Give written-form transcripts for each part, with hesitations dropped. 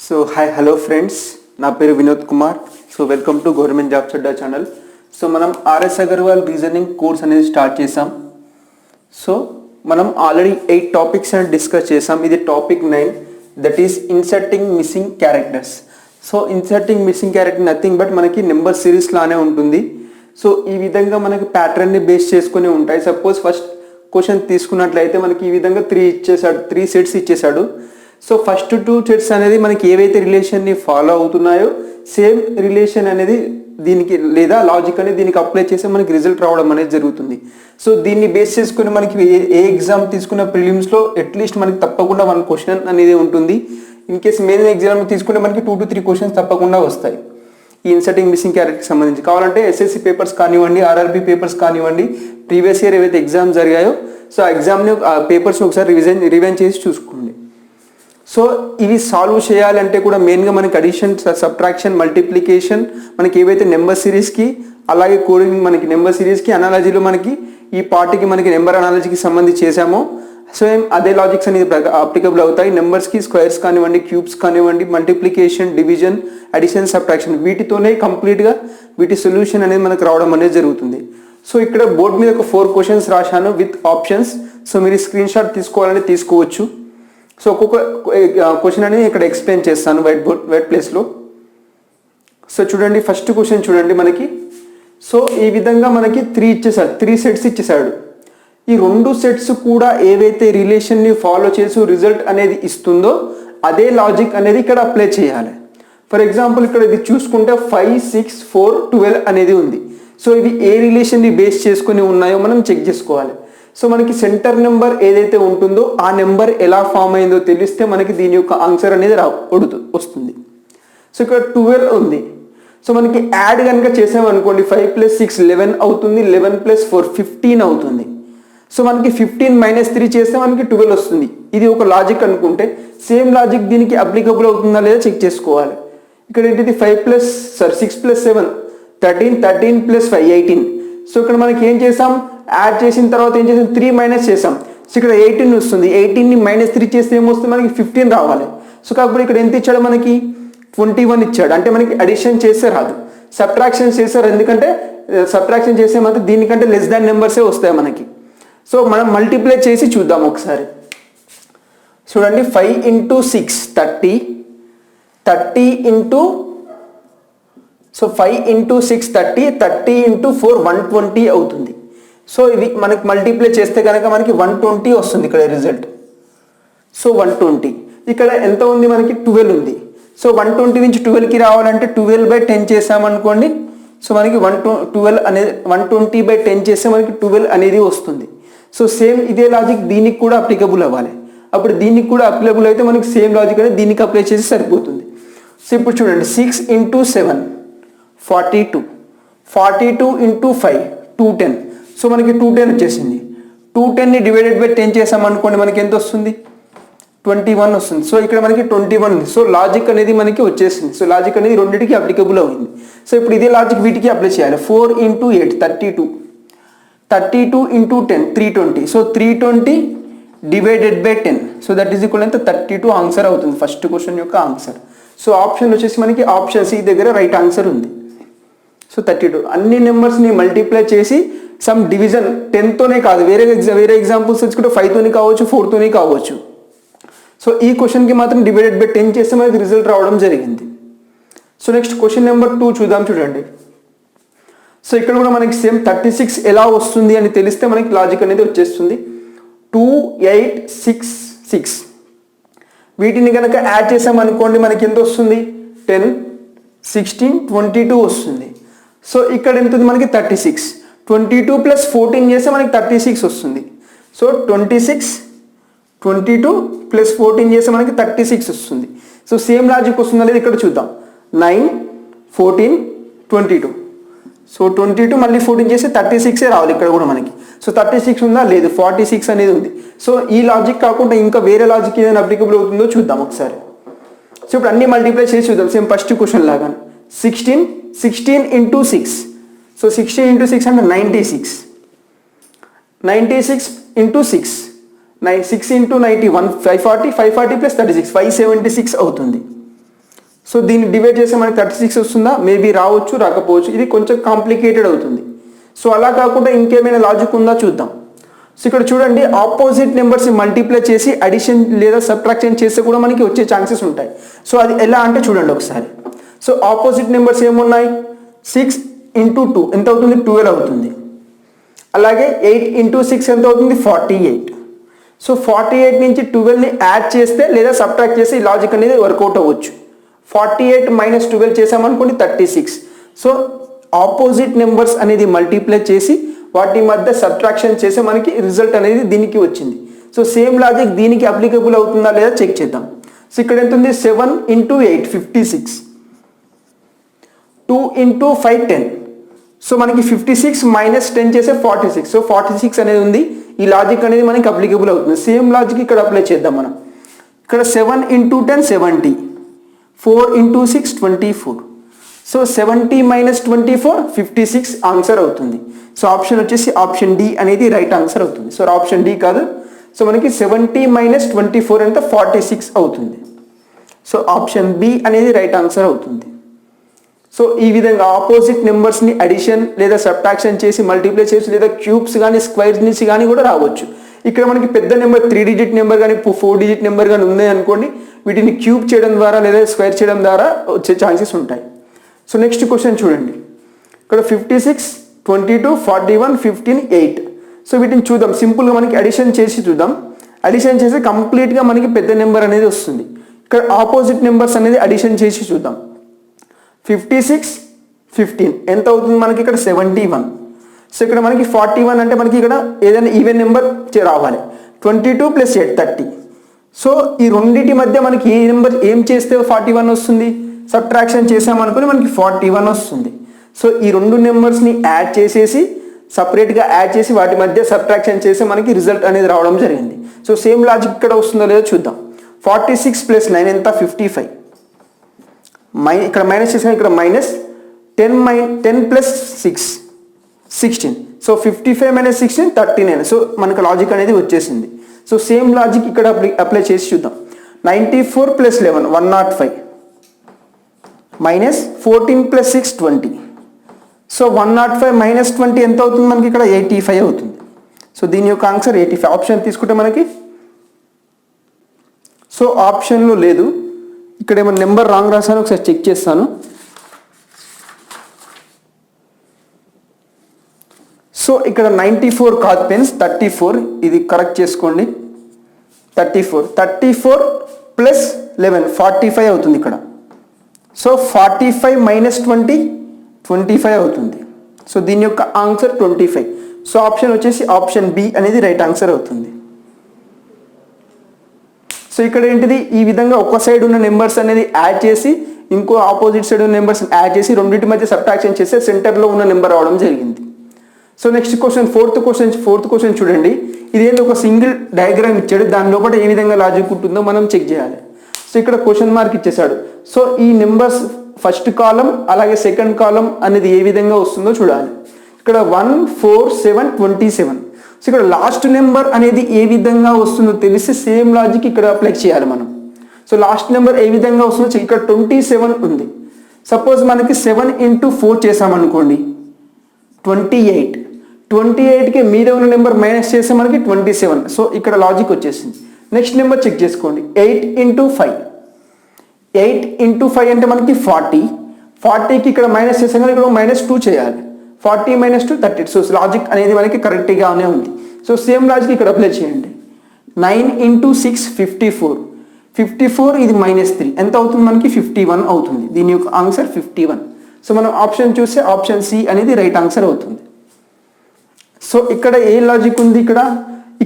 So hi hello friends, నా పేరు Vinod Kumar. So welcome to government jobs Adda channel. So మనం RS Agarwal reasoning course అనేది start చేసాం. So మనం ఆల్రెడీ 8 టాపిక్స్ అని డిస్కస్ చేసాం. ఇది topic 9, that is inserting missing characters. So inserting missing character nothing but మనకి నెంబర్ సిరీస్ లానే ఉంటుంది. సో ఈ విధంగా మనకి ప్యాటర్న్ని బేస్ చేసుకుని ఉంటాయి. సపోజ్ ఫస్ట్ క్వశ్చన్ తీసుకున్నట్లయితే మనకి ఈ విధంగా 3 సెట్స్ ఇచ్చేసాడు. సో ఫస్ట్ 2 సెట్స్ అనేది మనకి ఏవైతే రిలేషన్ని ఫాలో అవుతున్నాయో సేమ్ రిలేషన్ అనేది దీనికి లేదా లాజిక్ అనేది దీనికి అప్లై చేస్తే మనకి రిజల్ట్ రావడం అనేది జరుగుతుంది. సో దీన్ని బేస్ చేసుకుని మనకి ఏ ఎగ్జామ్ తీసుకున్న ప్రిలిమ్స్లో అట్లీస్ట్ మనకి తప్పకుండా 1 క్వశ్చన్ అనేది ఉంటుంది. ఇన్ కేస్ మెయిన్ ఎగ్జామ్ తీసుకుంటే మనకి 2 to 3 క్వశ్చన్స్ తప్పకుండా వస్తాయి ఈ ఇన్సర్టింగ్ మిస్సింగ్ క్యారెక్టర్కి సంబంధించి. కావాలంటే ఎస్ఎస్సి పేపర్స్ కానివ్వండి, ఆర్ఆర్బీ పేపర్స్ కానివ్వండి, ప్రీవియస్ ఇయర్ ఏవైతే ఎగ్జామ్స్ జరిగాయో సో ఆ ఎగ్జామ్ని పేపర్స్ని ఒకసారి రివైన్ చేసి చూసుకోండి. సో ఇవి సాల్వ్ చేయాలంటే కూడా మెయిన్గా మనకి అడిషన్, సబ్ట్రాక్షన్, మల్టిప్లికేషన్, మనకి ఏవైతే నెంబర్ సిరీస్కి అలాగే కోడింగ్ మనకి నెంబర్ సిరీస్కి అనాలజీలో మనకి ఈ పార్ట్కి మనకి నెంబర్ అనాలజీకి సంబంధించి చేసామో సేమ్ అదే లాజిక్స్ అనేది అప్లికబుల్ అవుతాయి. నెంబర్స్కి స్క్వేర్స్ కానివ్వండి, క్యూబ్స్ కానివ్వండి, మల్టిప్లికేషన్, డివిజన్, అడిషన్, సబ్ట్రాక్షన్ వీటితోనే కంప్లీట్గా వీటి సొల్యూషన్ అనేది మనకు రావడం అనేది జరుగుతుంది. సో ఇక్కడ బోర్డు మీద ఒక 4 క్వశ్చన్స్ రాశాను విత్ ఆప్షన్స్. సో మీరు స్క్రీన్ షాట్ తీసుకోవాలంటే తీసుకోవచ్చు. సో ఒక్కొక్క క్వశ్చన్ అనేది ఇక్కడ ఎక్స్ప్లెయిన్ చేస్తాను వైట్ ప్లేస్లో. సో చూడండి, ఫస్ట్ క్వశ్చన్ చూడండి మనకి. సో ఈ విధంగా మనకి 3 సెట్స్ ఇచ్చేసాడు. ఈ 2 సెట్స్ కూడా ఏవైతే రిలేషన్ని ఫాలో చేసి రిజల్ట్ అనేది ఇస్తుందో అదే లాజిక్ అనేది ఇక్కడ అప్లై చేయాలి. ఫర్ ఎగ్జాంపుల్ ఇక్కడ ఇది చూసుకుంటే 5, 6, 4, 12 అనేది ఉంది. సో ఇవి ఏ రిలేషన్ని బేస్ చేసుకుని ఉన్నాయో మనం చెక్ చేసుకోవాలి. సో మనకి సెంటర్ నెంబర్ ఏదైతే ఉంటుందో ఆ నెంబర్ ఎలా ఫామ్ అయిందో తెలిస్తే మనకి దీని యొక్క ఆన్సర్ అనేది వస్తుంది. సో ఇక్కడ 12 ఉంది. సో మనకి యాడ్ కనుక చేసామనుకోండి 5 + 6 11 అవుతుంది, 11 + 4 15 అవుతుంది. సో మనకి 15 - 3 చేస్తే మనకి 12 వస్తుంది. ఇది ఒక లాజిక్ అనుకుంటే సేమ్ లాజిక్ దీనికి అప్లికబుల్ అవుతుందా లేదా చెక్ చేసుకోవాలి. ఇక్కడ ఏంటిది 6 + 7 13, 13 + 5 18. సో ఇక్కడ మనకి ఏం చేసాం, యాడ్ చేసిన తర్వాత ఏం చేసాం, 3 మైనస్ చేసాం. సో ఇక్కడ 18 వస్తుంది. 18ని -3 చేస్తే ఏమొస్తుంది, మనకి 15 రావాలి. సో కాకపోతే ఇక్కడ ఎంత ఇచ్చాడు, మనకి 21 ఇచ్చాడు. అంటే మనకి అడిషన్ చేస్తే రాదు, సబ్ట్రాక్షన్ చేస్తారు. ఎందుకంటే సబ్ట్రాక్షన్ చేస్తే మాత్రం దీనికంటే లెస్ దాన్ నెంబర్సే వస్తాయి మనకి. సో మనం మల్టిప్లై చేసి చూద్దాం ఒకసారి. చూడండి, 5 × 6 30, 30 × సో 5 × 6 30, 30 × 4 120 అవుతుంది. సో ఇది మనకి మల్టిప్లై చేస్తే కనుక మనకి 120 వస్తుంది ఇక్కడ రిజల్ట్. సో 120 ఇక్కడ ఎంత ఉంది, మనకి 12 ఉంది. సో 120 నుంచి 12కి రావాలంటే 12/10 చేసామనుకోండి. సో మనకి 12 అనేది 120/10 చేస్తే మనకి 12 అనేది వస్తుంది. సో సేమ్ ఇదే లాజిక్ దీనికి కూడా అప్లికబుల్ అవ్వాలి. అప్పుడు దీనికి కూడా అప్లికబుల్ అయితే మనకి సేమ్ లాజిక్ అనేది దీనికి అప్లై చేసి సరిపోతుంది. సో ఇప్పుడు చూడండి, 6 × 7 42, 42 × 5 210. సో మనకి 210 వచ్చేసింది. 210ని /10 చేసామనుకోండి మనకి ఎంత వస్తుంది, 21 వస్తుంది. సో ఇక్కడ మనకి 21 ఉంది. సో లాజిక్ అనేది మనకి వచ్చేసింది. సో లాజిక్ అనేది రెండింటికి అప్లికబుల్ అయింది. సో ఇప్పుడు ఇదే లాజిక్ వీటికి అప్లై చేయాలి. 4 × 8 32, 32 × 10 320. So 320 /10. So that is equal ఎంత 32 ఆన్సర్ అవుతుంది ఫస్ట్ క్వశ్చన్ యొక్క ఆన్సర్. సో ఆప్షన్ వచ్చేసి మనకి ఆప్షన్ సి దగ్గర రైట్ ఆన్సర్ ఉంది. సో 32 అన్ని నెంబర్స్ని మల్టిప్లై చేసి సమ్ డివిజన్ 10తోనే కాదు, వేరే ఎగ్జాంపుల్స్ తెచ్చుకుంటే 5తోని కావచ్చు, 4తోని కావచ్చు. సో ఈ క్వశ్చన్కి మాత్రం /10 చేస్తే మనకి రిజల్ట్ రావడం జరిగింది. సో నెక్స్ట్ క్వశ్చన్ నెంబర్ 2 చూద్దాం. చూడండి, సో ఇక్కడ కూడా మనకి సేమ్ 36 ఎలా వస్తుంది అని తెలిస్తే మనకి లాజిక్ అనేది వచ్చేస్తుంది. 2, 8, 6, 6 వీటిని కనుక యాడ్ చేసామనుకోండి మనకి ఎంత వస్తుంది, 10, 16, 22 వస్తుంది. సో ఇక్కడ ఎంత ఉంది, మనకి 36. 22 + 14 చేస్తే మనకి 36 వస్తుంది. సో 26, 22 + 14 చేస్తే మనకి 36 వస్తుంది. సో సేమ్ లాజిక్ వస్తుందా లేదా ఇక్కడ చూద్దాం. 9, 14, 22. సో 22 మళ్ళీ 14 చేస్తే 36 రావాలి ఇక్కడ కూడా మనకి. సో 36 ఉందా, లేదు, 46 అనేది ఉంది. సో ఈ లాజిక్ కాకుండా ఇంకా వేరే లాజిక్ ఏదైనా అప్లికబుల్ అవుతుందో చూద్దాం ఒకసారి. సో ఇప్పుడు అన్ని మల్టిప్లై చేసి చూద్దాం సేమ్ ఫస్ట్ క్వశ్చన్ లాగా. 16 × 6. సో 16 × 6 అంటే 96. 96 × 6, 6 × 90 540, 540 + 36 576 అవుతుంది. సో దీన్ని డివైడ్ చేస్తే మనకి 36 వస్తుందా? మేబీ రావచ్చు, రాకపోవచ్చు. ఇది కొంచెం కాంప్లికేటెడ్ అవుతుంది. సో అలా కాకుండా ఇంకేమైనా లాజిక్ ఉందా చూద్దాం. సో ఇక్కడ చూడండి, ఆపోజిట్ నెంబర్స్ని మల్టిప్లై చేసి అడిషన్ లేదా సబ్ట్రాక్షన్ చేస్తే కూడా మనకి వచ్చే ఛాన్సెస్ ఉంటాయి. సో అది ఎలా అంటే చూడండి ఒకసారి. సో ఆపోజిట్ నెంబర్స్ ఏమున్నాయి? 6 × 2 ఎంత అవుతుంది? 12 అవుతుంది. అలాగే 8 × 6 ఎంత అవుతుంది? 48. సో 48 నుంచి 12ని యాడ్ చేస్తే లేదా సబ్ట్రాక్ట్ చేస్తే ఈ లాజిక్ అనేది వర్కౌట్ అవ్వచ్చు. 48 - 12 చేసామనుకోండి 36. సో ఆపోజిట్ నెంబర్స్ అనేది మల్టిప్లై చేసి వాటి మధ్య సబ్ట్రాక్షన్ చేస్తే మనకి రిజల్ట్ అనేది దీనికి వచ్చింది. సో సేమ్ లాజిక్ దీనికి అప్లికబుల్ అవుతుందా లేదా చెక్ చేద్దాం. సో ఇక్కడ ఎంత ఉంది? 7 × 8 56, 2 × 5 10. సో మనకి 56 - 10 చేస్తే 46. సో 46 అనేది ఉంది. ఈ లాజిక్ అనేది మనకి అప్లికబుల్ అవుతుంది. సేమ్ లాజిక్ ఇక్కడ అప్లై చేద్దాం మనం. ఇక్కడ 7 × 10 70, 4 × 6 24. సో 70 - 24 56 ఆన్సర్ అవుతుంది. సో ఆప్షన్ వచ్చేసి ఆప్షన్ డి అనేది రైట్ ఆన్సర్ అవుతుంది. సో ఆప్షన్ డి కాదు. సో మనకి 70 - 24 ఎంత? 46 అవుతుంది. సో ఆప్షన్ బి అనేది రైట్ ఆన్సర్ అవుతుంది. సో ఈ విధంగా ఆపోజిట్ నెంబర్స్ని అడిషన్ లేదా సబ్ట్రాక్షన్ చేసి మల్టిప్లై చేసి లేదా క్యూబ్స్ కానీ స్క్వేర్స్ నుంచి కానీ కూడా రావచ్చు. ఇక్కడ మనకి పెద్ద నెంబర్ 3 డిజిట్ నెంబర్ కానీ 4 డిజిట్ నెంబర్ కానీ ఉన్నాయి అనుకోండి, వీటిని క్యూబ్ చేయడం ద్వారా లేదా స్క్వేర్ చేయడం ద్వారా వచ్చే ఛాన్సెస్ ఉంటాయి. సో నెక్స్ట్ క్వశ్చన్ చూడండి. ఇక్కడ 56, 22, 41, 15, 8. సో వీటిని చూద్దాం. సింపుల్గా మనకి అడిషన్ చేసి చూద్దాం. అడిషన్ చేసి కంప్లీట్గా మనకి పెద్ద నెంబర్ అనేది వస్తుంది. ఇక్కడ ఆపోజిట్ నెంబర్స్ అనేది అడిషన్ చేసి చూద్దాం. 56, 15 ఎంత అవుతుంది మనకి? ఇక్కడ 71. సో ఇక్కడ మనకి 41 అంటే మనకి ఇక్కడ ఏదైనా ఈవెన్ నెంబర్ రావాలి. 22 + 8 30. సో ఈ రెండింటి మధ్య మనకి ఏ నెంబర్ ఏం చేస్తే 41 వస్తుంది? సబ్ట్రాక్షన్ చేసామనుకుని మనకి 41 వస్తుంది. సో ఈ రెండు నెంబర్స్ని యాడ్ చేసేసి సపరేట్గా యాడ్ చేసి వాటి మధ్య సబ్ట్రాక్షన్ చేసి మనకి రిజల్ట్ అనేది రావడం జరిగింది. సో సేమ్ లాజిక్ ఇక్కడ వస్తుందో లేదో చూద్దాం. 46 + 9 ఎంత? 55. ఇక్కడ మైనస్ చేసాం, ఇక్కడ -10 + 6 16. సో 55 - 16 39. సో మనకు లాజిక్ అనేది వచ్చేసింది. సో సేమ్ లాజిక్ ఇక్కడ అప్లై చేసి చూద్దాం. 94 + 11 105 -14 + 6 20. సో 105 - 20 ఎంత అవుతుంది మనకి? ఇక్కడ 85 అవుతుంది. సో దీని యొక్క ఆన్సర్ 85. ఆప్షన్ తీసుకుంటే మనకి సో ఆప్షన్లో లేదు. ఇక్కడ ఏమైనా నెంబర్ రాంగ్ రాసాను, ఒకసారి చెక్ చేస్తాను. సో ఇక్కడ 94 కాదు ఫ్రెండ్స్, 34. ఇది కరెక్ట్ చేసుకోండి. 34 + 11 45 అవుతుంది ఇక్కడ. సో 45 - 20 25 అవుతుంది. సో దీని యొక్క ఆన్సర్ 25. సో ఆప్షన్ వచ్చేసి ఆప్షన్ బి అనేది రైట్ ఆన్సర్ అవుతుంది. సో ఇక్కడ ఏంటిది? ఈ విధంగా ఒక సైడ్ ఉన్న నెంబర్స్ అనేది యాడ్ చేసి ఇంకో ఆపోజిట్ సైడ్ ఉన్న నెంబర్స్ యాడ్ చేసి రెండింటి మధ్య సబ్ట్రాక్షన్ చేస్తే సెంటర్లో ఉన్న నెంబర్ రావడం జరిగింది. So next question, fourth question చూడండి. ఇదేంటి? ఒక సింగిల్ డయాగ్రామ్ ఇచ్చాడు, దాని లోపల ఏ విధంగా లాజిక్ ఉంటుందో మనం చెక్ చేయాలి. సో ఇక్కడ క్వశ్చన్ మార్క్ ఇచ్చేసాడు. సో ఈ నెంబర్స్ ఫస్ట్ కాలం అలాగే సెకండ్ కాలం అనేది ఏ విధంగా వస్తుందో చూడాలి. ఇక్కడ 1 4 7 27. సో ఇక్కడ లాస్ట్ నెంబర్ అనేది ఏ విధంగా వస్తుందో తెలిసి సేమ్ లాజిక్ ఇక్కడ అప్లై చేయాలి మనం. సో లాస్ట్ నెంబర్ ఏ విధంగా వస్తుందో ఇక్కడ 27 ఉంది. సపోజ్ మనకి 7 × 4 చేసామనుకోండి 28. 28కి మీద ఉన్న నెంబర్ మైనస్ చేస్తే మనకి 27. సో ఇక్కడ లాజిక్ వచ్చేసింది. నెక్స్ట్ నెంబర్ చెక్ చేసుకోండి. 8 × 5. 8 × 5 అంటే మనకి 40. 40కి ఇక్కడ మైనస్ చేసాం కానీ ఇక్కడ -2 చేయాలి. 40 - 2 30. సో లాజిక్ అనేది మనకి కరెక్ట్గానే ఉంది. సో సేమ్ లాజిక్ ఇక్కడ అప్లై చేయండి. 9 × 6 54. 54 ఇది -3 ఎంత అవుతుంది మనకి? 51 అవుతుంది. దీని యొక్క ఆన్సర్ 51. సో మనం ఆప్షన్ చూస్తే ఆప్షన్ సి అనేది రైట్ ఆన్సర్ అవుతుంది. సో ఇక్కడ ఏ లాజిక్ ఉంది?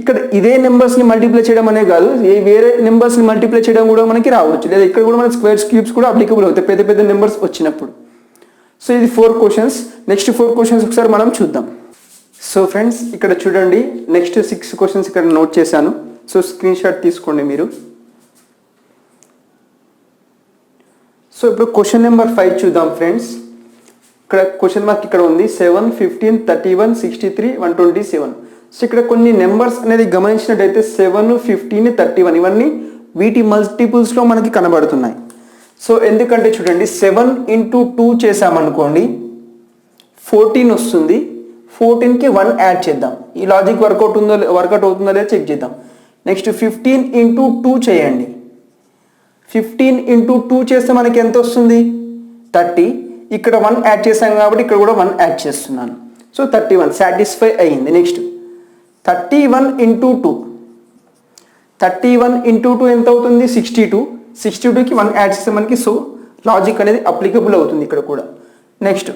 ఇక్కడ ఇదే నెంబర్స్ని మల్టిప్లై చేయడం అనే కాదు, వేరే నెంబర్స్ని మల్టిప్లై చేయడం కూడా మనకి రావచ్చు. లేదా ఇక్కడ కూడా మనకి స్క్వేర్స్ క్యూబ్స్ కూడా అప్లికబుల్ అవుతాయి పెద్ద పెద్ద నెంబర్స్ వచ్చినప్పుడు. సో ఇది 4 క్వశ్చన్స్. నెక్స్ట్ 4 క్వశ్చన్స్ ఒకసారి మనం చూద్దాం. సో ఫ్రెండ్స్ ఇక్కడ చూడండి, నెక్స్ట్ 6 క్వశ్చన్స్ ఇక్కడ నోట్ చేశాను. సో స్క్రీన్ షాట్ తీసుకోండి మీరు. సో ఇప్పుడు క్వశ్చన్ నెంబర్ 5 చూద్దాం ఫ్రెండ్స్. ఇక్కడ క్వశ్చన్ మార్క్ ఇక్కడ ఉంది. 7 15 31 63 127. సో ఇక్కడ కొన్ని నెంబర్స్ అనేది గమనించినట్టయితే 7 15 31 ఇవన్నీ వీటి మల్టిపుల్స్లో మనకి కనబడుతున్నాయి. సో ఎందుకంటే చూడండి 7 ఇంటూ 2 చేసామనుకోండి 14 వస్తుంది. 14కి 1 యాడ్ చేద్దాం. ఈ లాజిక్ వర్కౌట్ అవుతుందో లేదో చెక్ చేద్దాం. నెక్స్ట్ 15 ఇంటూ 2 చేయండి. 15 ఇంటూ 2 చేస్తే మనకి ఎంత వస్తుంది? 30. ఇక్కడ 1 యాడ్ చేసాం కాబట్టి ఇక్కడ కూడా 1 యాడ్ చేస్తున్నాను. సో 31 సాటిస్ఫై అయ్యింది. Next 31 into 2. 31 ఇంటూ 2 ఎంత అవుతుంది? 62. 62కి 1 యాడ్ చేస్తే మనకి సో లాజిక్ అనేది అప్లికబుల్ అవుతుంది ఇక్కడ కూడా. Next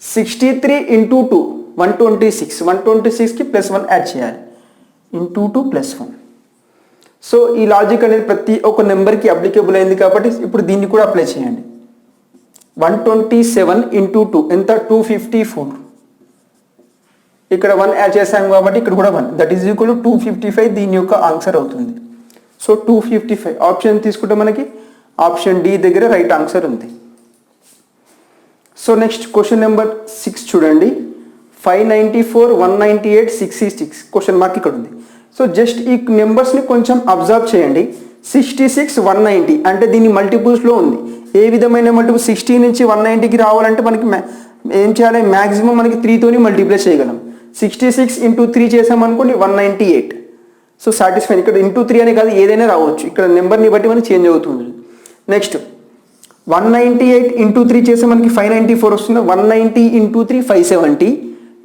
63 into 2 126. 126కి ప్లస్ 1 యాడ్ చేయాలి. Into 2 plus 1. సో ఈ లాజిక్ అనేది ప్రతి ఒక్క నెంబర్కి అప్లికబుల్ అయింది కాబట్టి ఇప్పుడు దీన్ని కూడా అప్లై చేయండి. 127 ఇంటూ 2 ఎంత? 254. ఇక్కడ 1 యాడ్ చేసాం కాబట్టి ఇక్కడ కూడా 1, దట్ ఈజ్ ఈక్వల్ టు 255. దీని యొక్క ఆన్సర్ అవుతుంది. సో 255 ఆప్షన్ తీసుకుంటే మనకి ఆప్షన్ డి దగ్గర రైట్ ఆన్సర్ ఉంది. సో నెక్స్ట్ క్వశ్చన్ నెంబర్ 6 చూడండి. 594 198 66 క్వశ్చన్ మార్క్ ఇక్కడ ఉంది. సో జస్ట్ ఈ నెంబర్స్ని కొంచెం అబ్జర్వ్ చేయండి. 66 190 అంటే దీని మల్టిపుల్స్లో ఉంది. ఏ విధమైన మల్టిపుల్ 60 నుంచి 190కి రావాలంటే మనకి ఏం చేయాలి? మ్యాక్సిమం మనకి 3తోని మల్టిప్లై చేయగలం. 66 ఇంటూ 3 చేసామనుకోండి 198. So satisfy. ఇక్కడ ఇంటూ 3 అనే కాదు, ఏదైనా రావచ్చు. ఇక్కడ నెంబర్ని బట్టి మనకి చేంజ్ అవుతుంది. నెక్స్ట్ 198 ఇంటూ 3 చేస్తే మనకి 594 వస్తుంది. 190 ఇంటూ 3 570.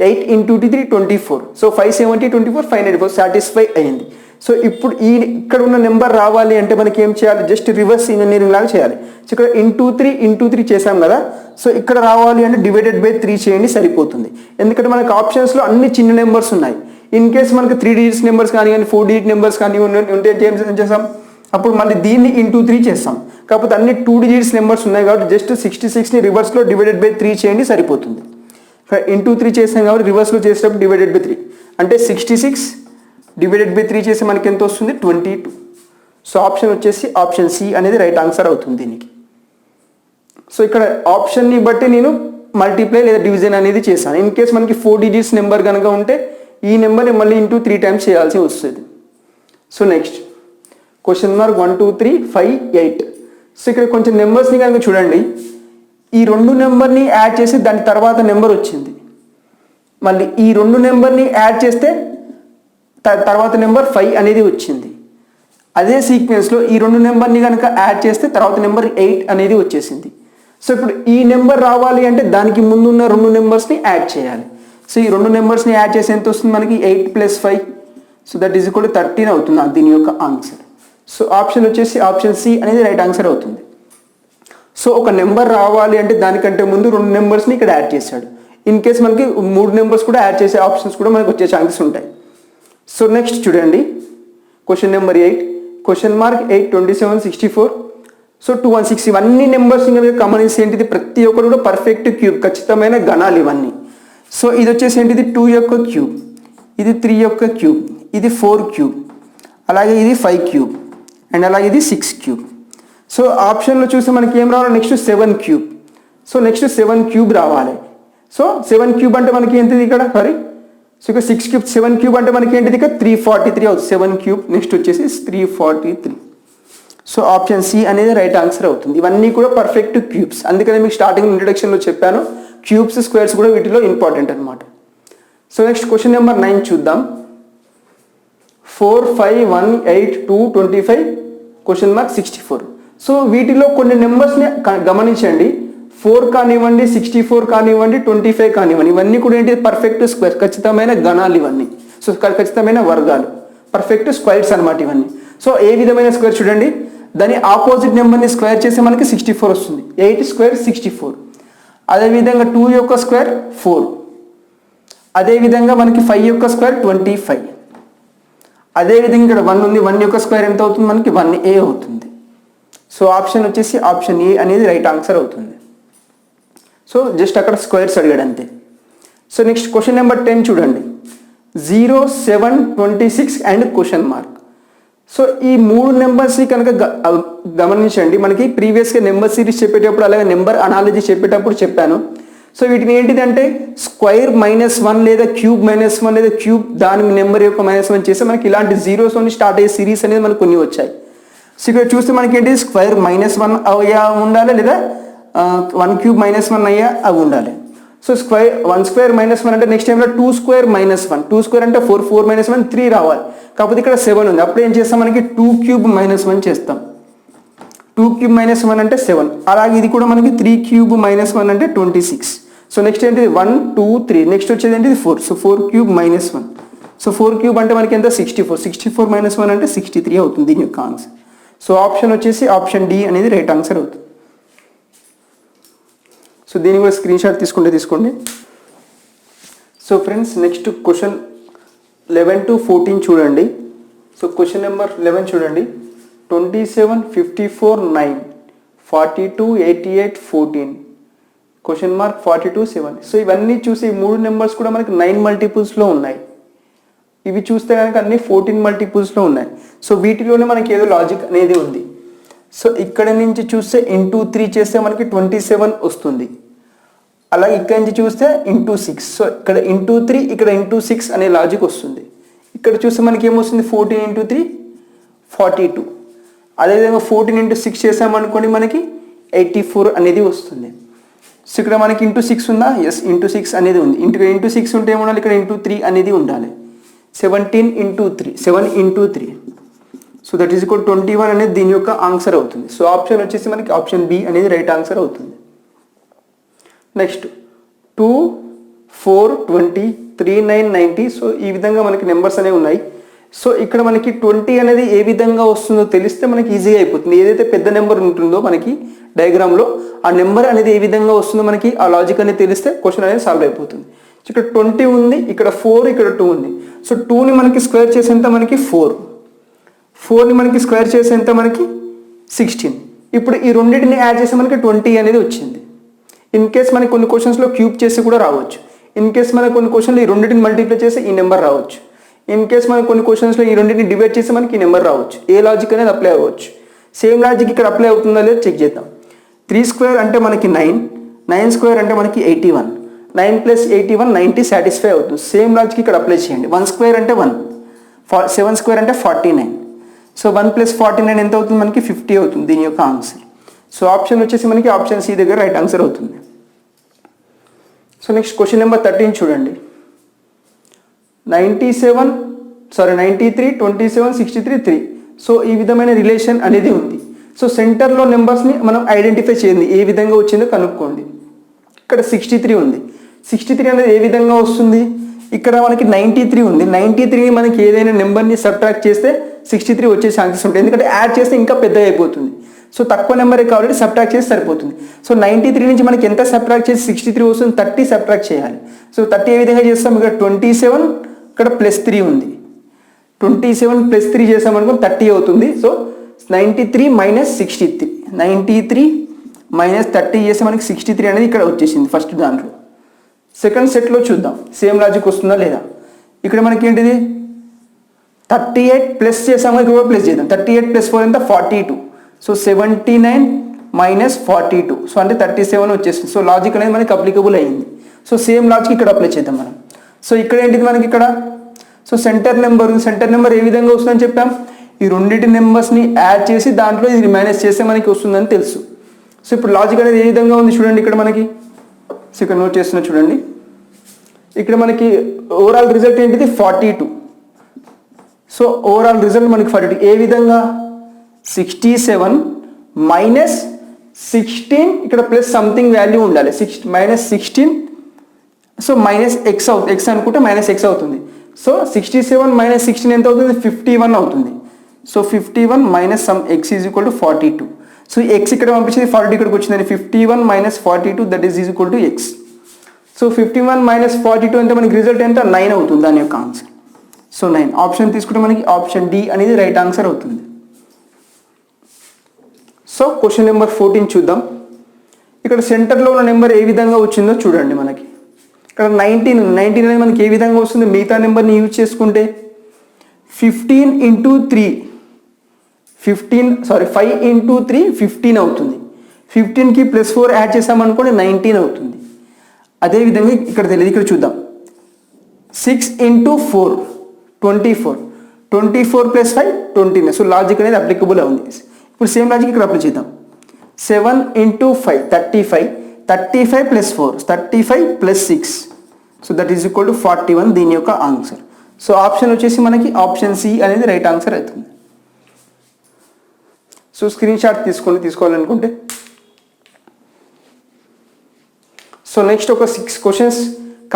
8 ఇంటూ 3 24. సో 570 24 594 సాటిస్ఫై అయ్యింది. సో ఇప్పుడు ఇక్కడ ఉన్న నెంబర్ రావాలి అంటే మనకి ఏం చేయాలి? జస్ట్ రివర్స్ ఇంజనీరింగ్ లాగా చేయాలి. సో ఇక్కడ ఇంటూ 3 చేసాం కదా. సో ఇక్కడ రావాలి అంటే డివైడెడ్ బై 3 చేయండి, సరిపోతుంది. ఎందుకంటే మనకి ఆప్షన్స్లో అన్ని చిన్న నెంబర్స్ ఉన్నాయి. ఇన్ కేస్ మనకి 3 డిజిట్స్ నెంబర్స్ కానీ 4 డిజిట్ నెంబర్స్ కానీ ఉంటే ఏం చేస్తాం? అప్పుడు మళ్ళీ దీన్ని ఇంటూ 3 చేస్తాం. కాకపోతే అన్ని 2 డిజిట్స్ నెంబర్స్ ఉన్నాయి కాబట్టి జస్ట్ 66ని రివర్స్లో డివైడెడ్ బై 3 చేయండి, సరిపోతుంది. ఇంటూ 3 చేసాం కాబట్టి రివర్స్లో చేసేటప్పుడు డివైడెడ్ బై 3 అంటే 66 డివైడెడ్ బై 3 చేస్తే మనకి ఎంత వస్తుంది? 22. సో ఆప్షన్ వచ్చేసి ఆప్షన్ సి అనేది రైట్ ఆన్సర్ అవుతుంది దీనికి. సో ఇక్కడ ఆప్షన్ని బట్టి నేను మల్టిప్లై లేదా డివిజన్ అనేది చేశాను. ఇన్ కేస్ మనకి 4 డిజిట్స్ నెంబర్ కనుక ఉంటే ఈ నెంబర్ని మళ్ళీ ఇంటూ 3 టైమ్స్ చేయాల్సి వస్తుంది. So next question mark 1 2 3 5 8. So ఇక్కడ కొంచెం నెంబర్స్ని కనుక చూడండి. ఈ 2 నెంబర్ని యాడ్ చేసి దాని తర్వాత నెంబర్ వచ్చింది. మళ్ళీ ఈ 2 నెంబర్ని యాడ్ చేస్తే తర్వాత నెంబర్ 5 అనేది వచ్చింది. అదే సీక్వెన్స్లో ఈ 2 నెంబర్ని కనుక యాడ్ చేస్తే తర్వాత నెంబర్ 8 అనేది వచ్చేసింది. సో ఇప్పుడు ఈ నెంబర్ రావాలి అంటే దానికి ముందు ఉన్న 2 నెంబర్స్ని యాడ్ చేయాలి. సో ఈ 2 నెంబర్స్ని యాడ్ చేసి ఎంత వస్తుంది మనకి? 8 + 5. So that is equal to 13 అవుతుంది దీని యొక్క ఆన్సర్. సో ఆప్షన్ వచ్చేసి ఆప్షన్ సి అనేది రైట్ ఆన్సర్ అవుతుంది. సో ఒక నెంబర్ రావాలి అంటే దానికంటే ముందు 2 నెంబర్స్ని ఇక్కడ యాడ్ చేశాడు. ఇన్ కేస్ మనకి 3 నెంబర్స్ కూడా యాడ్ చేసే ఆప్షన్స్ కూడా మనకు వచ్చే ఛాన్సెస్ ఉంటాయి. సో నెక్స్ట్ చూడండి question number 8. Question mark 8 27 64. So 216 ఇవన్నీ నెంబర్స్ ఇంకా గమనించి ఏంటిది? ప్రతి ఒక్కరు కూడా పర్ఫెక్ట్ క్యూబ్, ఖచ్చితమైన గణాలు ఇవన్నీ. సో ఇది వచ్చేసి ఏంటిది? 2 యొక్క క్యూబ్, ఇది 3 యొక్క క్యూబ్, ఇది 4 క్యూబ్, అలాగే ఇది 5 క్యూబ్, అండ్ అలాగే ఇది 6 క్యూబ్. సో ఆప్షన్లో చూస్తే మనకి ఏం రావాలి? Next 7 cube. So next 7 cube రావాలి. సో 7 క్యూబ్ అంటే మనకి ఏంటిది ఇక్కడ? సో ఇక్కడ 6 క్యూబ్ 7 క్యూబ్ అంటే మనకి ఏంటిది? ఇక్కడ 343 అవుతుంది. 7 క్యూబ్ నెక్స్ట్ వచ్చేసి 343. సో ఆప్షన్ సి అనేది రైట్ ఆన్సర్ అవుతుంది. ఇవన్నీ కూడా పర్ఫెక్ట్ క్యూబ్స్. అందుకని మీకు స్టార్టింగ్ ఇంట్రడక్షన్లో చెప్పాను, క్యూబ్స్ స్క్వేర్స్ కూడా వీటిలో ఇంపార్టెంట్ అనమాట. సో నెక్స్ట్ క్వశ్చన్ నెంబర్ 9 చూద్దాం. 4 5 1 8 2 25 క్వశ్చన్ మార్క్ 64. సో వీటిలో కొన్ని నెంబర్స్ని గమనించండి. 4 కానివ్వండి, 64 కానివ్వండి, 25 కానివ్వండి, ఇవన్నీ కూడా ఏంటి? పర్ఫెక్ట్ స్క్వేర్, ఖచ్చితమైన గణాలు ఇవన్నీ. సో ఖచ్చితమైన వర్గాలు, పర్ఫెక్ట్ స్క్వేర్స్ అనమాట ఇవన్నీ. సో ఏ విధమైన స్క్వేర్ చూడండి, దాని ఆపోజిట్ నెంబర్ని స్క్వేర్ చేస్తే మనకి 64 వస్తుంది. 8 స్క్వేర్ 64. అదేవిధంగా 2 యొక్క స్క్వేర్ 4. అదేవిధంగా మనకి 5 యొక్క స్క్వేర్ 25. అదేవిధంగా ఇక్కడ 1 ఉంది, 1 యొక్క స్క్వేర్ ఎంత అవుతుంది? మనకి 1a అవుతుంది. సో ఆప్షన్ వచ్చేసి ఆప్షన్ ఏ అనేది రైట్ ఆన్సర్ అవుతుంది. సో జస్ట్ అక్కడ స్క్వేర్స్ అడిగాడు అంతే. సో నెక్స్ట్ క్వశ్చన్ నెంబర్ 10 చూడండి. 0 7 26 అండ్ క్వశ్చన్ మార్క్. సో ఈ 3 నెంబర్స్ని కనుక గమనించండి. మనకి ప్రీవియస్గా నెంబర్ సిరీస్ చెప్పేటప్పుడు అలాగే నెంబర్ అనాలజీ చెప్పేటప్పుడు చెప్పాను. సో వీటిని ఏంటిదంటే స్క్వైర్ -1 లేదా క్యూబ్ -1 లేదా క్యూబ్ దాని నెంబర్ యొక్క -1 చేస్తే మనకి ఇలాంటి జీరోస్తో స్టార్ట్ అయ్యే సిరీస్ అనేది మనకు కొన్ని వచ్చాయి. సో ఇక్కడ చూస్తే మనకి ఏంటి స్క్వేర్ -1 అయ్యా ఉండాలి, లేదా 1 క్యూబ్ -1 అయ్యా అవి ఉండాలి. సో స్క్వేర్ 1 స్క్వేర్ -1 అంటే నెక్స్ట్ టైంలో 2 స్క్వేర్ -1, 2 స్క్వేర్ అంటే 4, 4 -1 3 రావాలి. కాకపోతే ఇక్కడ 7 ఉంది, అప్పుడు ఏం చేస్తాం మనకి 2 క్యూబ్ -1 చేస్తాం. 2 క్యూబ్ -1 అంటే 7. అలాగే ఇది కూడా మనకి 3 క్యూబ్ -1 అంటే 26. సో నెక్స్ట్ ఏంటిది 1 2 3, నెక్స్ట్ వచ్చేది ఏంటిది 4. సో 4 క్యూబ్ -1, సో 4 క్యూబ్ అంటే మనకి ఎంత 64, 64 -1 అంటే 63 అవుతుంది దీని యొక్క ఆన్సర్. సో ఆప్షన్ వచ్చేసి ఆప్షన్ డి అనేది రైట్ ఆన్సర్ అవుతుంది. సో దీని కూడా స్క్రీన్ షాట్ తీసుకోండి. So friends next question 11 to 14 చూడండి. సో క్వశ్చన్ నెంబర్ 11 చూడండి. 27 54 9 42 88 14 క్వశ్చన్ మార్క్ 42 7. సో ఇవన్నీ చూసి ఈ 3 నెంబర్స్ కూడా మనకి 9 మల్టిపుల్స్లో ఉన్నాయి. ఇవి చూస్తే కనుక అన్ని 14 మల్టిపుల్స్లో ఉన్నాయి. సో వీటిలోనే మనకి ఏదో లాజిక్ అనేది ఉంది. సో ఇక్కడ నుంచి చూస్తే ఇంటూ 3 చేస్తే మనకి 27 వస్తుంది. అలాగే ఇక్కడ నుంచి చూస్తే ఇంటూ 6. సో ఇక్కడ ఇంటూ 3, ఇక్కడ ఇంటూ 6 అనే లాజిక్ వస్తుంది. ఇక్కడ చూస్తే మనకి ఏమొస్తుంది 14 × 3 42. అదేవిధంగా 14 × 6 చేసామనుకోండి మనకి 84 అనేది వస్తుంది. సో ఇక్కడ మనకి ఇంటూ 6 ఉందా? ఎస్, ఇంటూ 6 అనేది ఉంది. ఇంటూ 6 ఉంటే ఏముండాలి? ఇక్కడ ఇంటూ 3 అనేది ఉండాలి. 17 × 3, 7 × 3. సో దట్ ఈస్ ఈక్వల్ 21 అనేది దీని యొక్క ఆన్సర్ అవుతుంది. సో ఆప్షన్ వచ్చేసి మనకి ఆప్షన్ బి అనేది రైట్ ఆన్సర్ అవుతుంది. నెక్స్ట్ 2 4 20 3 9 90. సో ఈ విధంగా మనకి నెంబర్స్ అనేవి ఉన్నాయి. సో ఇక్కడ మనకి 20 అనేది ఏ విధంగా వస్తుందో తెలిస్తే మనకి ఈజీగా అయిపోతుంది. ఏదైతే పెద్ద నెంబర్ ఉంటుందో మనకి డయాగ్రామ్లో ఆ నెంబర్ అనేది ఏ విధంగా వస్తుందో మనకి ఆ లాజిక్ అనేది తెలిస్తే క్వశ్చన్ అనేది సాల్వ్ అయిపోతుంది. ఇక్కడ 20 ఉంది, ఇక్కడ 4, ఇక్కడ 2 ఉంది. సో 2ని మనకి స్క్వేర్ చేసేంత మనకి 4, 4ని మనకి స్క్వేర్ చేసేంత మనకి 16. ఇప్పుడు ఈ రెండింటిని యాడ్ చేస్తే మనకి 20 అనేది వచ్చింది. ఇన్ కేస్ మనకి కొన్ని క్వశ్చన్స్లో క్యూబ్ చేసి కూడా రావచ్చు. ఇన్ కేస్ మనకి కొన్ని క్వశ్చన్లో ఈ రెండింటిని మల్టిప్లై చేసి ఈ నెంబర్ రావచ్చు. ఇన్ కేస్ మనకి కొన్ని క్వశ్చన్స్లో ఈ రెండింటిని డివైడ్ చేసి మనకి ఈ నెంబర్ రావచ్చు. ఏ లాజిక్ అనేది అప్లై అవ్వచ్చు. సేమ్ లాజిక్ ఇక్కడ అప్లై అవుతుందా లేదా చెక్ చేద్దాం. 3 స్క్వేర్ అంటే మనకి 9, 9 స్క్వేర్ అంటే మనకి 81, 9 + 81 90 సాటిస్ఫై అవుతుంది. సేమ్ లాజిక్ ఇక్కడ అప్లై చేయండి. 1 స్క్వేర్ అంటే 1, 7 స్క్వేర్ అంటే 49. సో 1 + 49 ఎంత అవుతుంది? మనకి 50 అవుతుంది దీని యొక్క ఆన్సర్. సో ఆప్షన్ వచ్చేసి మనకి ఆప్షన్ సి దగ్గర రైట్ ఆన్సర్ అవుతుంది. సో నెక్స్ట్ క్వశ్చన్ నెంబర్ 13 చూడండి. 93 27 63 3. సో ఈ విధమైన రిలేషన్ అనేది ఉంది. సో సెంటర్లో నెంబర్స్ని మనం ఐడెంటిఫై చేయండి, ఏ విధంగా వచ్చిందో కనుక్కోండి. ఇక్కడ 63 ఉంది. 63 అనేది ఏ విధంగా వస్తుంది? ఇక్కడ మనకి 93 ఉంది. 93ని మనకి ఏదైనా నెంబర్ని సబ్ట్రాక్ట్ చేస్తే 63 వచ్చే ఛాన్సెస్ ఉంటాయి. ఎందుకంటే యాడ్ చేస్తే ఇంకా పెద్ద అయిపోతుంది. సో తక్కువ నెంబరే కాబట్టి సబ్ట్రాక్ట్ చేసి సరిపోతుంది. సో 93 నుంచి మనకి ఎంత సబ్ట్రాక్ట్ చేసి 63 వస్తుంది? 30 సబ్ట్రాక్ట్ చేయాలి. సో 30 ఏ విధంగా చేస్తాం? ఇక్కడ 27, ఇక్కడ +3 ఉంది. 27 + 3 చేసామనుకోండి 30 అవుతుంది. సో 93 - 63, 93 - 30 చేస్తే మనకి 63 అనేది ఇక్కడ వచ్చేసింది ఫస్ట్ దాంట్లో. సెకండ్ సెట్లో చూద్దాం సేమ్ లాజిక్ వస్తుందా లేదా. ఇక్కడ మనకి ఏంటిది 38 ప్లస్ చేసాము, ఇక్కడ కూడా ప్లస్ చేద్దాం. 38 + 4 ఎంత? 42. సో 79 - 42. సో అంటే 37 వచ్చేసింది. సో లాజిక్ అనేది మనకి అప్లికబుల్ అయ్యింది. సో సేమ్ లాజిక్ ఇక్కడ అప్లై చేద్దాం మనం. సో ఇక్కడ ఏంటిది మనకి ఇక్కడ సో సెంటర్ నెంబర్ ఏ విధంగా వస్తుందని చెప్పాం? ఈ రెండింటి నెంబర్స్ని యాడ్ చేసి దాంట్లో ఇది మైనస్ చేస్తే మనకి వస్తుందని తెలుసు. సో ఇప్పుడు లాజిక్ అనేది ఏ విధంగా ఉంది చూడండి ఇక్కడ మనకి. సో ఇక్కడ నోట్ చేస్తున్నా చూడండి. ఇక్కడ మనకి ఓవరాల్ రిజల్ట్ ఏంటిది 42. సో ఓవరాల్ రిజల్ట్ మనకి 42 ఏ విధంగా 67 - 16 ఇక్కడ ప్లస్ సంథింగ్ వాల్యూ ఉండాలి. -16 సో -x అవుతుంది. x అనుకుంటే -x అవుతుంది. సో 67 - 16 ఎంత అవుతుంది? 51 అవుతుంది. So 51 - some x = 42. So x ఇక్కడ పంపించింది 42 ఇక్కడికి వచ్చిందని 51 - 42 that is equal to x. So 51 - 42 అంటే మనకి రిజల్ట్ ఎంత? 9 అవుతుంది దాని యొక్క ఆన్సర్. సో 9 ఆప్షన్ తీసుకుంటే మనకి ఆప్షన్ డి అనేది రైట్ ఆన్సర్ అవుతుంది. సో క్వశ్చన్ నెంబర్ 14 చూద్దాం. ఇక్కడ సెంటర్లో ఉన్న నెంబర్ ఏ విధంగా వచ్చిందో చూడండి. మనకి ఇక్కడ 19 అనేది మనకి ఏ విధంగా వస్తుంది? మిగతా నెంబర్ని యూజ్ చేసుకుంటే 15 × 3 5 × 3 15 అవుతుంది. 15కి +4 యాడ్ చేసామనుకోండి 19 అవుతుంది. అదేవిధంగా ఇక్కడ తెలియదు, ఇక్కడ చూద్దాం. 6 × 4 24, 24 + 5 29. సో లాజిక్ అనేది అప్లికబుల్ ఉంది. ఇప్పుడు సేమ్ లాజిక్ ఇక్కడ అప్లై చేద్దాం. 7 into 5 35, 35 plus 4 35 plus 6, so that is equal to 41 దీని యొక్క ఆన్సర్. సో ఆప్షన్ వచ్చేసి మనకి ఆప్షన్ సి అనేది రైట్ ఆన్సర్ అవుతుంది. సో స్క్రీన్ షాట్ తీసుకోవాలనుకుంటే సో నెక్స్ట్ ఒక 6 క్వశ్చన్స్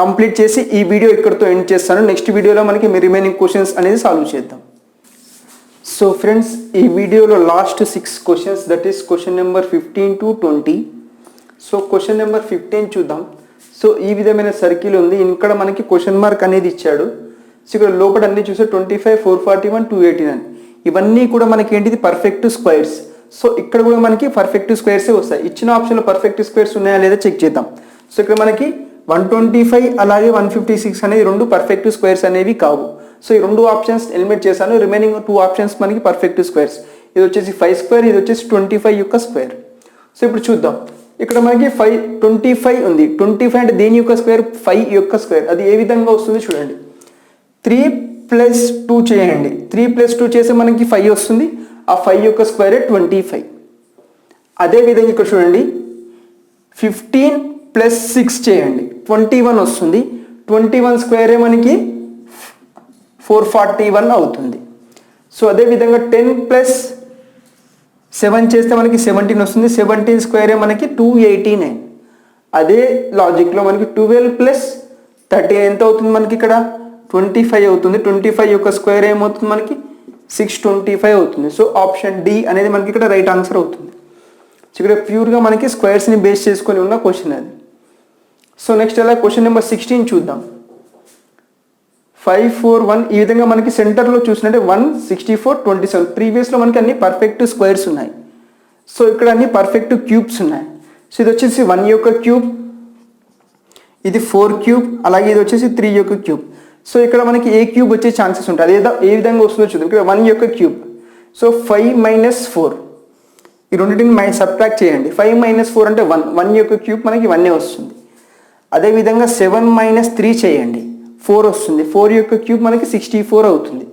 కంప్లీట్ చేసి ఈ వీడియో ఇక్కడితో ఎండ్ చేస్తాను. నెక్స్ట్ వీడియోలో మనకి రిమైనింగ్ క్వశ్చన్స్ అనేది సాల్వ్ చేద్దాం. సో ఫ్రెండ్స్, ఈ వీడియోలో last 6 questions, that is question number 15 to 20. So question number 15 చూద్దాం. సో ఈ విధమైన సర్కిల్ ఉంది, ఇక్కడ మనకి క్వశ్చన్ మార్క్ అనేది ఇచ్చాడు. సో ఇక్కడ లోపల అన్ని చూస్తే 25, 441, 289 ఇవన్నీ కూడా మనకి ఏంటిది పర్ఫెక్ట్ స్క్వేర్స్. సో ఇక్కడ కూడా మనకి పర్ఫెక్ట్ స్క్వేర్సే వస్తాయి. ఇచ్చిన ఆప్షన్లో పర్ఫెక్ట్ స్క్వేర్స్ ఉన్నాయా లేదా చెక్ చేద్దాం. సో ఇక్కడ మనకి 125 అలాగే 156 అనేది రెండు పర్ఫెక్ట్ స్క్వేర్స్ అనేవి కావు. సో ఈ రెండు ఆప్షన్స్ ఎలిమినేట్ చేశాను. రిమైనింగ్ 2 ఆప్షన్స్ మనకి పర్ఫెక్ట్ స్క్వేర్స్. ఇది వచ్చేసి 5 స్క్వేర్, ఇది వచ్చేసి 25 యొక్క స్క్వేర్. సో ఇప్పుడు చూద్దాం. ఇక్కడ మనకి 25 ఉంది. 25 అంటే దేని యొక్క స్క్వేర్? 5 యొక్క స్క్వేర్. అది ఏ విధంగా వస్తుంది చూడండి. 3 + 2 చేయండి. 3 + 2 చేస్తే మనకి 5 వస్తుంది. ఆ 5 యొక్క స్క్వేరే 25. అదేవిధంగా ఇక్కడ చూడండి, 15 + 6 చేయండి, 21 వస్తుంది. 21 స్క్వేరే మనకి 441 అవుతుంది. సో అదేవిధంగా 10 + 7 చేస్తే మనకి 17 వస్తుంది. 17 స్క్వేరే మనకి 289. అదే లాజిక్లో మనకి 12 + 13 ఎంత అవుతుంది? మనకి ఇక్కడ 25 అవుతుంది. 25 యొక్క స్క్వేర్ ఏమవుతుంది? మనకి 625 అవుతుంది. సో ఆప్షన్ డి అనేది మనకి ఇక్కడ రైట్ ఆన్సర్ అవుతుంది. సో ఇక్కడ ప్యూర్గా మనకి స్క్వేర్స్ని బేస్ చేసుకొని ఉన్న క్వశ్చన్ అది. సో నెక్స్ట్ అలా క్వశ్చన్ నెంబర్ 16 చూద్దాం. 5, 4, 1 ఈ విధంగా మనకి సెంటర్లో చూసినట్టే 1, 64, 27 ప్రీవియస్లో మనకి అన్ని పర్ఫెక్ట్ స్క్వేర్స్ ఉన్నాయి. సో ఇక్కడ అన్ని పర్ఫెక్ట్ క్యూబ్స్ ఉన్నాయి. సో ఇది వచ్చేసి 1 యొక్క క్యూబ్, ఇది 4 క్యూబ్, అలాగే ఇది వచ్చేసి 3 యొక్క క్యూబ్. సో ఇక్కడ మనకి ఏ క్యూబ్ వచ్చే ఛాన్సెస్ ఉంటాయి. ఏ విధంగా వస్తుందో చూద్దాం. ఇక్కడ 1 యొక్క క్యూబ్, సో 5 - 4 ఈ రెండింటిని సబ్ట్రాక్ట్ చేయండి. 5 - 4 అంటే 1. 1 యొక్క క్యూబ్ మనకి 1 వస్తుంది. అదేవిధంగా 7 - 3 చేయండి, 4 వస్తుంది. 4 యొక్క క్యూబ్ మనకి 64 అవుతుంది.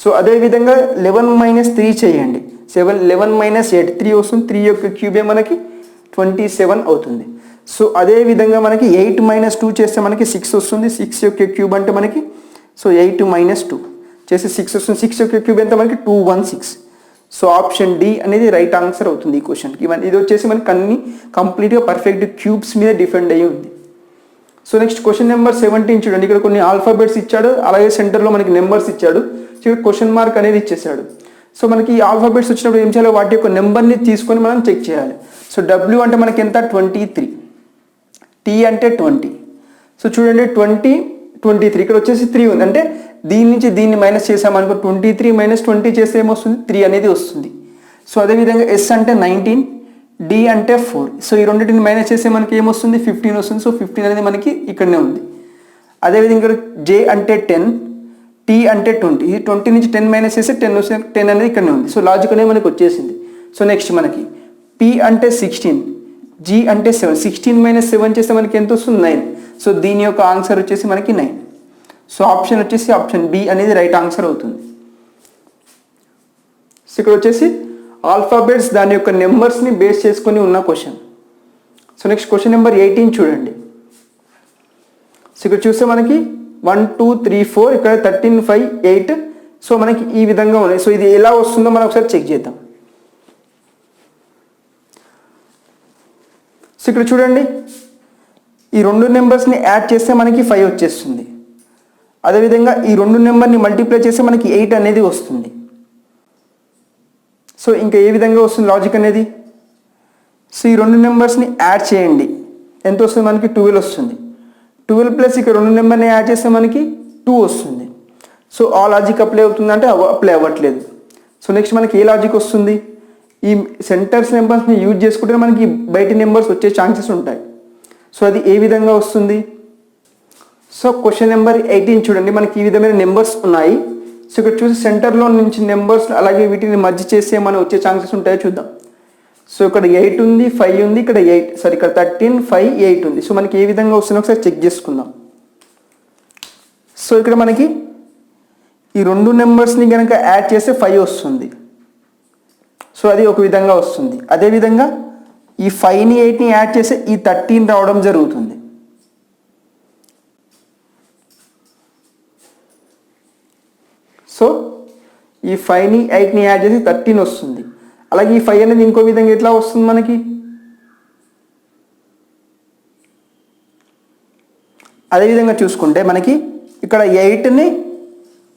సో అదేవిధంగా 11 - 3 చేయండి, 11 - 8 3 వస్తుంది. 3 యొక్క క్యూబే మనకి 27 అవుతుంది. సో అదేవిధంగా మనకి 8 - 2 చేస్తే మనకి 6 వస్తుంది. 6 యొక్క క్యూబ్ అంటే మనకి సో 8 - 2 చేస్తే 6 వస్తుంది. 6 యొక్క క్యూబ్ ఎంత? మనకి 216. సో ఆప్షన్ డి అనేది రైట్ ఆన్సర్ అవుతుంది ఈ క్వశ్చన్కి. ఇది వచ్చేసి మనకి అన్ని కంప్లీట్గా పర్ఫెక్ట్ క్యూబ్స్ మీద డిపెండ్ అయ్యి ఉంది. సో నెక్స్ట్ క్వశ్చన్ నెంబర్ 17 చూడండి. ఇక్కడ కొన్ని ఆల్ఫాబెట్స్ ఇచ్చాడు, అలాగే సెంటర్లో మనకి నెంబర్స్ ఇచ్చాడు. ఇక్కడ క్వశ్చన్ మార్క్ అనేది ఇచ్చేసాడు. సో మనకి ఈ ఆల్ఫాబెట్స్ వచ్చినప్పుడు ఏం చేయాలి? వాటి యొక్క నెంబర్ని తీసుకొని మనం చెక్ చేయాలి. సో డబ్ల్యూ అంటే మనకి ఎంత? 23. టీ అంటే 20. సో చూడండి 20, 23 ఇక్కడ వచ్చేసి 3 ఉంది. అంటే దీని నుంచి దీన్ని మైనస్ చేసామనుకో 23 - 20 చేస్తే ఏమొస్తుంది? 3 అనేది వస్తుంది. సో అదేవిధంగా ఎస్ అంటే 19, డి అంటే 4. సో ఈ రెండింటిని మైనస్ చేస్తే మనకి ఏమొస్తుంది? 15 వస్తుంది. సో 15 అనేది మనకి ఇక్కడనే ఉంది. అదేవిధంగా ఇక్కడ జే అంటే 10, టీ అంటే 20. ఈ 20 నుంచి 10 మైనస్ చేస్తే 10 వస్తుంది. 10 అనేది ఇక్కడనే ఉంది. సో లాజిక్ అనేది మనకి వచ్చేసింది. సో నెక్స్ట్ మనకి పి అంటే 16, జీ అంటే 7. 16 - 7 చేస్తే మనకి ఎంత వస్తుంది? 9. సో దీని యొక్క ఆన్సర్ వచ్చేసి మనకి 9. సో ఆప్షన్ వచ్చేసి ఆప్షన్ బి అనేది రైట్ ఆన్సర్ అవుతుంది. సో ఇక్కడ వచ్చేసి ఆల్ఫాబెట్స్ దాని యొక్క నెంబర్స్ని బేస్ చేసుకొని ఉన్న question. So next question number 18 చూడండి. సో ఇక్కడ చూస్తే మనకి 1, 2, 3, 4 ఇక్కడ 13, 5, 8. సో మనకి ఈ విధంగా ఉన్నాయి. సో ఇది ఎలా వస్తుందో మనం ఒకసారి చెక్ చేద్దాం. సో ఇక్కడ చూడండి, ఈ రెండు నెంబర్స్ని యాడ్ చేస్తే మనకి 5 వచ్చేస్తుంది. అదేవిధంగా ఈ రెండు నెంబర్ని మల్టిప్లై చేస్తే మనకి 8 అనేది వస్తుంది. సో ఇంకా ఏ విధంగా వస్తుంది లాజిక్ అనేది? సో ఈ రెండు నెంబర్స్ని యాడ్ చేయండి, ఎంత వస్తుంది? మనకి 12 వస్తుంది. 12 ప్లస్ ఇక్కడ రెండు నెంబర్ని యాడ్ చేస్తే మనకి 2 వస్తుంది. సో ఆ లాజిక్ అప్లై అవుతుందంటే అప్లై అవ్వట్లేదు. సో నెక్స్ట్ మనకి ఏ లాజిక్ వస్తుంది? ఈ సెంటర్స్ నెంబర్స్ని యూజ్ చేసుకుంటే మనకి బయట నెంబర్స్ వచ్చే ఛాన్సెస్ ఉంటాయి. సో అది ఏ విధంగా వస్తుంది? సో క్వశ్చన్ నెంబర్ 18 చూడండి. మనకి ఈ విధమైన నెంబర్స్ ఉన్నాయి. సో ఇక్కడ చూసి సెంటర్లో నుంచి నెంబర్స్ అలాగే వీటిని మర్జ్ చేస్తే మనం వచ్చే ఛాన్సెస్ ఉంటాయో చూద్దాం. సో ఇక్కడ 8 ఉంది, 5 ఉంది, ఇక్కడ 8 సారీ ఇక్కడ 13, 5, 8 ఉంది. సో మనకి ఏ విధంగా వస్తుందో ఒకసారి చెక్ చేసుకుందాం. సో ఇక్కడ మనకి ఈ రెండు నెంబర్స్ని కనుక యాడ్ చేస్తే 5 వస్తుంది. సో అది ఒక విధంగా వస్తుంది. అదేవిధంగా ఈ 5ని 8ని యాడ్ చేస్తే ఈ 13 రావడం జరుగుతుంది. సో ఈ 5ని 8ని యాడ్ చేసి 13 వస్తుంది. అలాగే ఈ 5 అనేది ఇంకో విధంగా ఎట్లా వస్తుంది మనకి, అదేవిధంగా చూసుకుంటే మనకి ఇక్కడ 8ని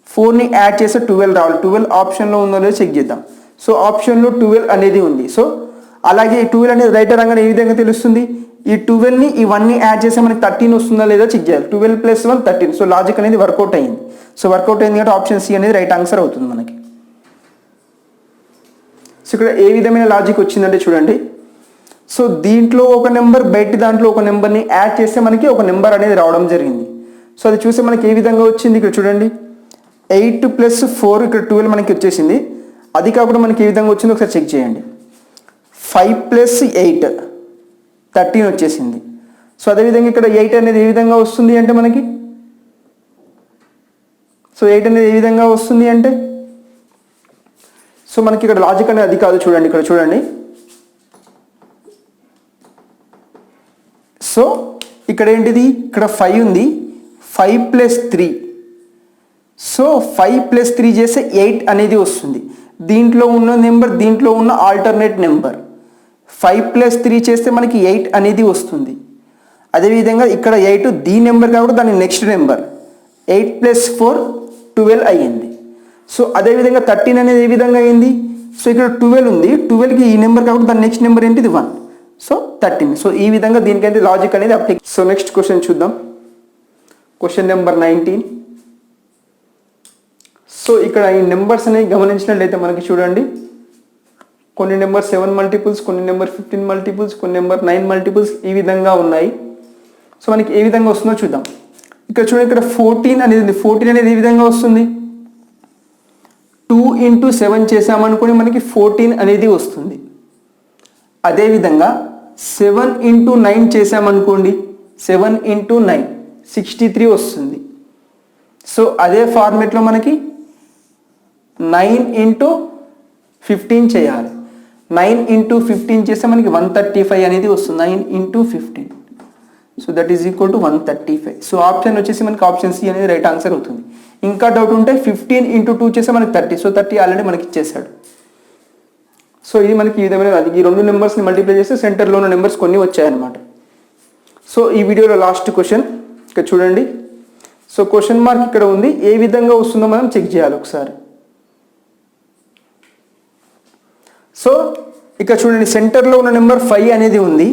4ని యాడ్ చేస్తే 12 రావాలి. 12 ఆప్షన్లో ఉందో లేదో చెక్ చేద్దాం. సో ఆప్షన్లో 12 అనేది ఉంది. సో అలాగే ఈ 12 అనేది రైట్ రంగానే ఏ విధంగా తెలుస్తుంది, ఈ 12ని ఈ 1ని యాడ్ చేస్తే మనకి 13 వస్తుందా లేదా చెక్ చేయాలి. 12 + 1 13. సో లాజిక్ అనేది వర్కౌట్ అయింది. సో వర్కౌట్ అయింది కాబట్టి ఆప్షన్ సి అనేది రైట్ ఆన్సర్ అవుతుంది మనకి. సో ఇక్కడ ఏ విధమైన లాజిక్ వచ్చిందంటే చూడండి, సో దీంట్లో ఒక నెంబర్ బయట దాంట్లో ఒక నెంబర్ని యాడ్ చేస్తే మనకి ఒక నెంబర్ అనేది రావడం జరిగింది. సో అది చూస్తే మనకి ఏ విధంగా వచ్చింది, ఇక్కడ చూడండి 8 + 4 ఇక్కడ 12 మనకి వచ్చేసింది. అది కాకుండా మనకి ఏ విధంగా వచ్చిందో ఒకసారి చెక్ చేయండి. 5 + 8 13 వచ్చేసింది. సో అదేవిధంగా ఇక్కడ 8 అనేది ఏ విధంగా వస్తుంది అంటే మనకి, సో 8 అనేది ఏ విధంగా వస్తుంది అంటే, సో మనకి ఇక్కడ లాజిక్ అనేది అది కాదు. చూడండి ఇక్కడ చూడండి, సో ఇక్కడ ఏంటిది, ఇక్కడ 5 ఉంది, 5 + 3. సో 5 + 3 చేస్తే 8 అనేది వస్తుంది. దీంట్లో ఉన్న నెంబర్ దీంట్లో ఉన్న ఆల్టర్నేట్ నెంబర్. 5 + 3 చేస్తే మనకి 8 అనేది వస్తుంది. అదేవిధంగా ఇక్కడ 8 దీని నెంబర్ కాబట్టి దాని నెక్స్ట్ నెంబర్ 8 + 4 12 అయ్యింది. సో అదేవిధంగా 13 అనేది ఏ విధంగా అయింది, సో ఇక్కడ 12 ఉంది, 12కి ఈ నెంబర్ కాబట్టి దాని నెక్స్ట్ నెంబర్ ఏంటిది 1. సో 13. సో ఈ విధంగా దీనికైతే లాజిక్ అనేది అప్లై. సో నెక్స్ట్ క్వశ్చన్ చూద్దాం. Question number 19. సో ఇక్కడ ఈ నెంబర్స్ అనేవి గమనించినట్లయితే మనకి చూడండి, కొన్ని నెంబర్ 7 మల్టిపుల్స్, కొన్ని నెంబర్ 15 మల్టిపుల్స్, కొన్ని నెంబర్ 9 మల్టిపుల్స్ ఈ విధంగా ఉన్నాయి. సో మనకి ఏ విధంగా వస్తుందో చూద్దాం. ఇక్కడ చూడండి, ఇక్కడ 14 అనేది ఉంది. 14 అనేది ఏ విధంగా వస్తుంది, 2 × 7 చేసామనుకోని మనకి 14 అనేది వస్తుంది. అదేవిధంగా 7 × 9 చేసామనుకోండి, 7 × 9 63 వస్తుంది. సో అదే ఫార్మేట్లో మనకి 9 × 15 చేయాలి. 9 × 15 చేస్తే మనకి 135 అనేది వస్తుంది. 9 × 15. So that is equal to 135. So option వచ్చేసి మనకి ఆప్షన్ సి అనేది రైట్ ఆన్సర్ అవుతుంది. ఇంకా డౌట్ ఉంటే 15 × 2 చేస్తే మనకి 30. సో 30 ఆల్రెడీ మనకి ఇచ్చేసాడు. సో ఇది మనకి ఈ విధమైన అది ఈ రెండు నెంబర్స్ని మల్టిప్లై చేస్తే సెంటర్లో ఉన్న నెంబర్స్ కొన్ని వచ్చాయన్నమాట. సో ఈ వీడియోలో లాస్ట్ క్వశ్చన్ ఇక్కడ చూడండి. సో క్వశ్చన్ మార్క్ ఇక్కడ ఉంది, ఏ విధంగా వస్తుందో మనం చెక్ చేయాలి ఒకసారి. సో ఇక్కడ చూడండి, సెంటర్లో ఉన్న నెంబర్ 5 అనేది ఉంది.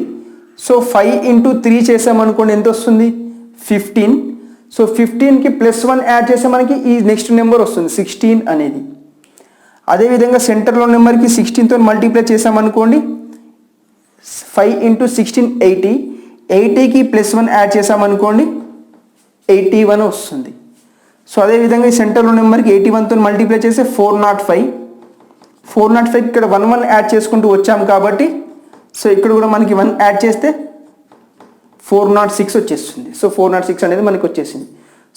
సో 5 × 3 చేసామనుకోండి ఎంత వస్తుంది, 15. సో 15కి +1 యాడ్ చేస్తే మనకి ఈ నెక్స్ట్ నెంబర్ వస్తుంది 16 అనేది. అదేవిధంగా సెంటర్లో నెంబర్కి 16తో మల్టిప్లై చేసామనుకోండి, 5 × 16 80. 80కి +1 యాడ్ చేసామనుకోండి 81 వస్తుంది. సో అదేవిధంగా ఈ సెంటర్లో నెంబర్కి 81తో మల్టిప్లై చేస్తే 405. 405 ఇక్కడ 1 యాడ్ చేసుకుంటూ వచ్చాము కాబట్టి, సో ఇక్కడ కూడా మనకి 1 యాడ్ చేస్తే 406 వచ్చేస్తుంది. సో 406 అనేది మనకి వచ్చేసింది.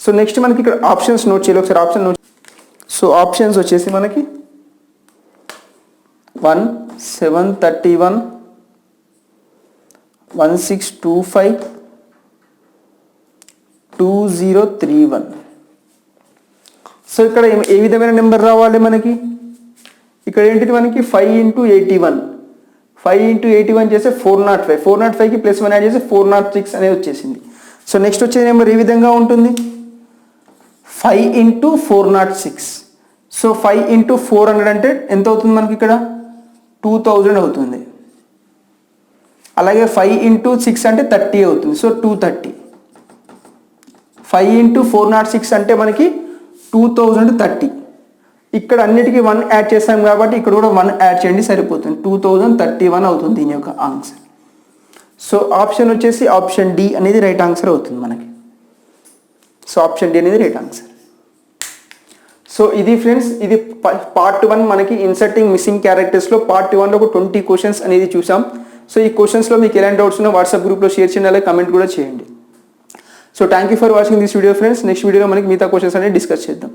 సో నెక్స్ట్ మనకి ఇక్కడ ఆప్షన్స్ నోట్ చేయాలి ఒకసారి. Option note. సో ఆప్షన్స్ వచ్చేసి మనకి 1 731 1625 2031. సో ఇక్కడ ఏ విధమైన నెంబర్ రావాలి మనకి, ఇక్కడ ఏంటిది మనకి 5 × 81. 5 × 81 చేస్తే 405. 405కి +1 యాడ్ చేస్తే 406 అనేది వచ్చేసింది. సో నెక్స్ట్ వచ్చే నెంబర్ ఏ విధంగా ఉంటుంది, 5 × 406. సో 5 × 400 అంటే ఎంత అవుతుంది మనకి, ఇక్కడ 2000 అవుతుంది. అలాగే 5 × 6 అంటే 30 అవుతుంది. సో 230. 5 × 406 అంటే మనకి 2030. ఇక్కడ అన్నిటికీ 1 యాడ్ చేస్తాం కాబట్టి ఇక్కడ కూడా 1 యాడ్ చేయండి సరిపోతుంది. 2031 అవుతుంది దీని యొక్క ఆన్సర్. సో ఆప్షన్ వచ్చేసి ఆప్షన్ డి అనేది రైట్ ఆన్సర్ అవుతుంది మనకి. సో ఆప్షన్ డి అనేది రైట్ ఆన్సర్. సో ఇది ఫ్రెండ్స్, ఇది పార్ట్ 1 మనకి ఇన్సర్టింగ్ మిస్సింగ్ క్యారెక్టర్స్లో పార్ట్ 1లో ఒక 20 క్వశ్చన్స్ అనేది చూసాం. సో ఈ క్వశ్చన్స్లో మీకు ఎలాంటి డౌట్స్ ఉన్నా వాట్సాప్ గ్రూప్లో షేర్ చేయండి, అలాగే కమెంట్ కూడా చేయండి. So thank you for watching this video friends. Next వీడియోలో మనకి మిగతా క్వశ్చన్స్ అనేది డిస్కస్ చేద్దాం.